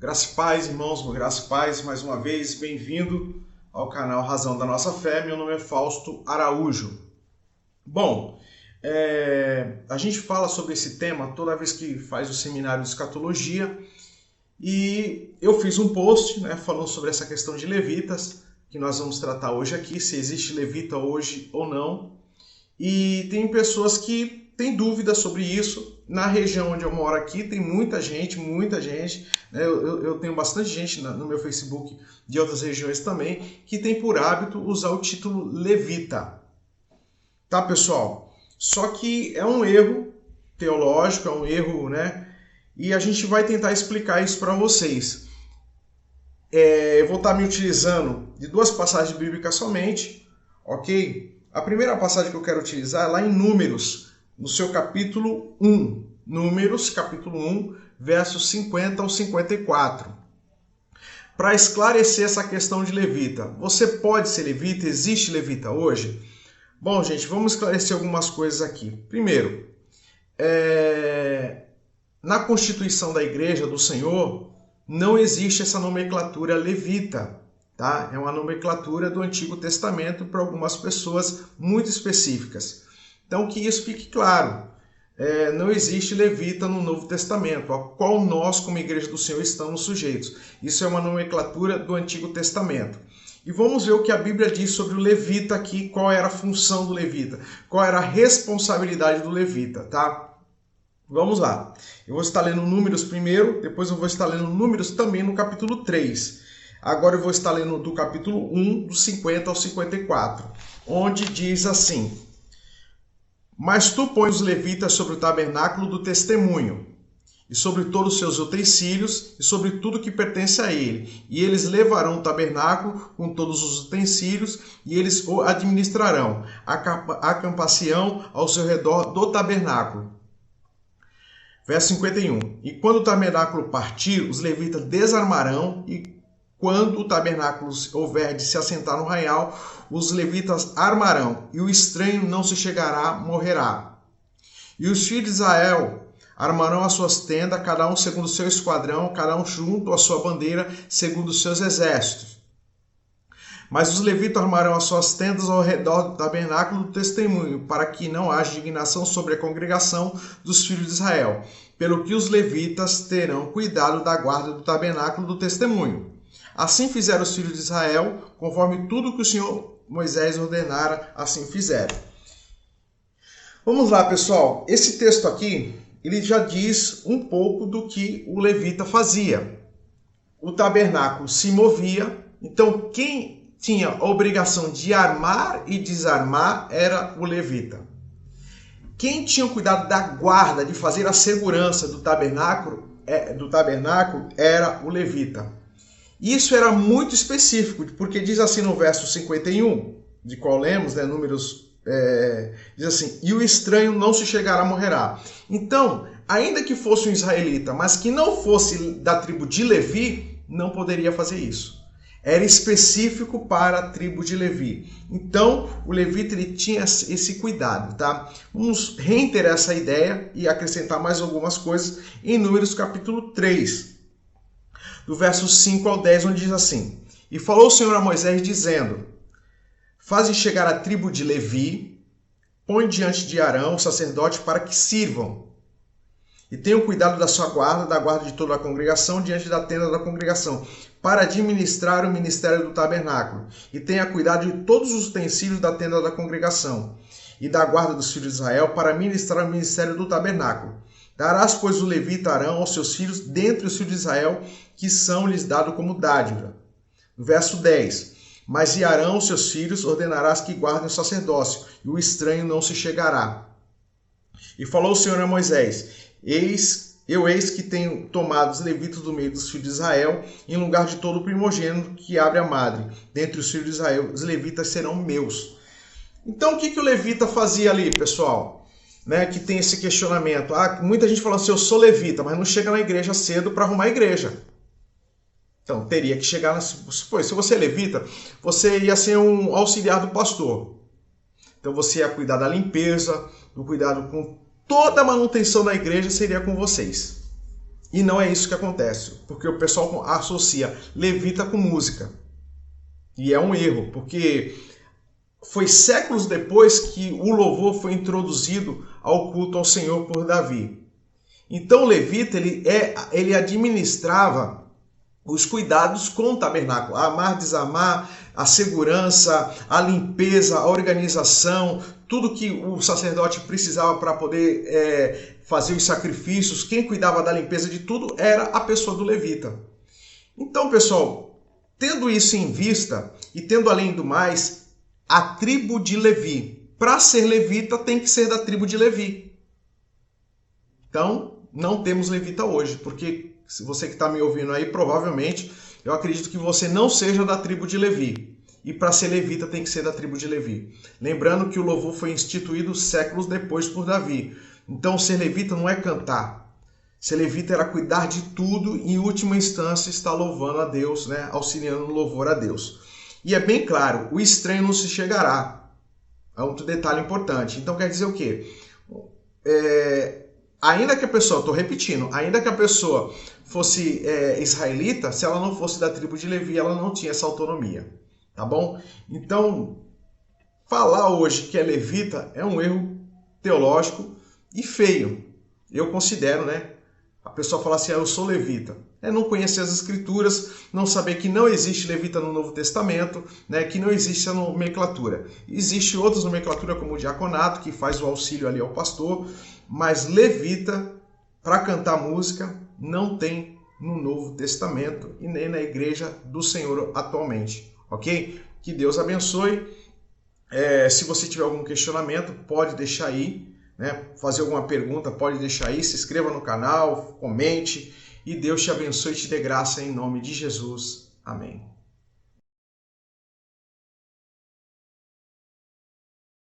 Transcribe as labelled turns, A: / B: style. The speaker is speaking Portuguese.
A: Graça e paz, irmãos, graça e paz, mais uma vez, bem-vindo ao canal Razão da Nossa Fé. Meu nome é Fausto Araújo. Bom, a gente fala sobre esse tema toda vez que faz o seminário de escatologia e eu fiz um post, falando sobre essa questão de levitas, que nós vamos tratar hoje aqui, se existe levita hoje ou não. E tem pessoas que têm dúvidas sobre isso. Na região onde eu moro aqui tem muita gente, né? Eu tenho bastante gente no meu Facebook de outras regiões também, que tem por hábito usar o título levita. Tá, pessoal? Só que é um erro teológico, é um erro, E a gente vai tentar explicar isso para vocês. Eu vou estar me utilizando de duas passagens bíblicas somente, ok? A primeira passagem que eu quero utilizar é lá em Números, no seu capítulo 1. Números, capítulo 1, versos 50 ao 54. Para esclarecer essa questão de levita. Você pode ser levita? Existe levita hoje? Bom, gente, vamos esclarecer algumas coisas aqui. Primeiro, na Constituição da Igreja do Senhor, não existe essa nomenclatura levita. Tá? É uma nomenclatura do Antigo Testamento para algumas pessoas muito específicas. Então, que isso fique claro. Não existe levita no Novo Testamento, a qual nós, como Igreja do Senhor, estamos sujeitos. Isso é uma nomenclatura do Antigo Testamento. E vamos ver o que a Bíblia diz sobre o levita aqui, qual era a função do levita, qual era a responsabilidade do levita, tá? Vamos lá. Eu vou estar lendo Números primeiro, depois eu vou estar lendo Números também no capítulo 3. Agora eu vou estar lendo do capítulo 1, do 50 ao 54, onde diz assim: Mas tu pões os levitas sobre o tabernáculo do testemunho, e sobre todos os seus utensílios, e sobre tudo que pertence a ele. E eles levarão o tabernáculo com todos os utensílios, e eles o administrarão, acampacião ao seu redor do tabernáculo. Verso 51. E quando o tabernáculo partir, os levitas desarmarão, e quando o tabernáculo houver de se assentar no arraial, os levitas armarão, e o estranho não se chegará, morrerá. E os filhos de Israel armarão as suas tendas, cada um segundo o seu esquadrão, cada um junto à sua bandeira, segundo os seus exércitos. Mas os levitas armarão as suas tendas ao redor do tabernáculo do testemunho, para que não haja indignação sobre a congregação dos filhos de Israel, pelo que os levitas terão cuidado da guarda do tabernáculo do testemunho. Assim fizeram os filhos de Israel, conforme tudo que o Senhor Moisés ordenara, assim fizeram. Vamos lá, pessoal. Esse texto aqui, ele já diz um pouco do que o levita fazia. O tabernáculo se movia, então quem tinha a obrigação de armar e desarmar era o levita. Quem tinha o cuidado da guarda, de fazer a segurança do tabernáculo era o levita. Isso era muito específico, porque diz assim no verso 51, de qual lemos, Números, diz assim: e o estranho não se chegará, morrerá. Então, ainda que fosse um israelita, mas que não fosse da tribo de Levi, não poderia fazer isso. Era específico para a tribo de Levi. Então, o levita ele tinha esse cuidado, tá? Vamos reiterar essa ideia e acrescentar mais algumas coisas em Números capítulo 3. Do verso 5 ao 10, onde diz assim: E falou o Senhor a Moisés, dizendo: Faze chegar a tribo de Levi, põe diante de Arão, o sacerdote, para que sirvam. E tenham cuidado da sua guarda, da guarda de toda a congregação, diante da tenda da congregação, para administrar o ministério do tabernáculo. E tenha cuidado de todos os utensílios da tenda da congregação, e da guarda dos filhos de Israel, para ministrar o ministério do tabernáculo. Darás, pois, o levita Arão aos seus filhos, dentre os filhos de Israel, que são-lhes dados como dádiva. No verso 10. Mas e Arão, seus filhos, ordenarás que guardem o sacerdócio, e o estranho não se chegará. E falou o Senhor a Moisés: Eis que tenho tomado os levitas do meio dos filhos de Israel, em lugar de todo o primogênito que abre a madre. Dentre os filhos de Israel, os levitas serão meus. Então, o que o levita fazia ali, pessoal? Que tem esse questionamento. Muita gente fala assim: eu sou levita, mas não chega na igreja cedo para arrumar a igreja. Então, teria que chegar... Se você é levita, você ia ser um auxiliar do pastor. Então, você ia cuidar da limpeza, do cuidado com toda a manutenção da igreja seria com vocês. E não é isso que acontece, porque o pessoal associa levita com música. E é um erro, porque foi séculos depois que o louvor foi introduzido ao culto ao Senhor por Davi. Então o levita ele administrava os cuidados com o tabernáculo, amar, desarmar, a segurança, a limpeza, a organização, tudo que o sacerdote precisava para poder fazer os sacrifícios. Quem cuidava da limpeza de tudo era a pessoa do levita. Então, pessoal, tendo isso em vista e tendo além do mais a tribo de Levi, para ser levita tem que ser da tribo de Levi. Então, não temos levita hoje, porque se você que está me ouvindo aí, provavelmente, eu acredito que você não seja da tribo de Levi. E para ser levita tem que ser da tribo de Levi. Lembrando que o louvor foi instituído séculos depois por Davi. Então, ser levita não é cantar. Ser levita era cuidar de tudo e, em última instância, estar louvando a Deus, né? Auxiliando no louvor a Deus. E é bem claro, o estranho não se chegará. É outro detalhe importante. Então, quer dizer o quê? Ainda que a pessoa, estou repetindo, ainda que a pessoa fosse israelita, se ela não fosse da tribo de Levi, ela não tinha essa autonomia, tá bom? Então, falar hoje que é levita é um erro teológico e feio. Eu considero, né? A pessoa fala assim, eu sou levita. É não conhecer as escrituras, não saber que não existe levita no Novo Testamento, né? Que não existe a nomenclatura. Existe outras nomenclaturas como o diaconato, que faz o auxílio ali ao pastor, mas levita, para cantar música, não tem no Novo Testamento e nem na igreja do Senhor atualmente, ok? Que Deus abençoe. Se você tiver algum questionamento, pode deixar aí, né? Fazer alguma pergunta, pode deixar aí, se inscreva no canal, comente, e Deus te abençoe e te dê graça em nome de Jesus. Amém.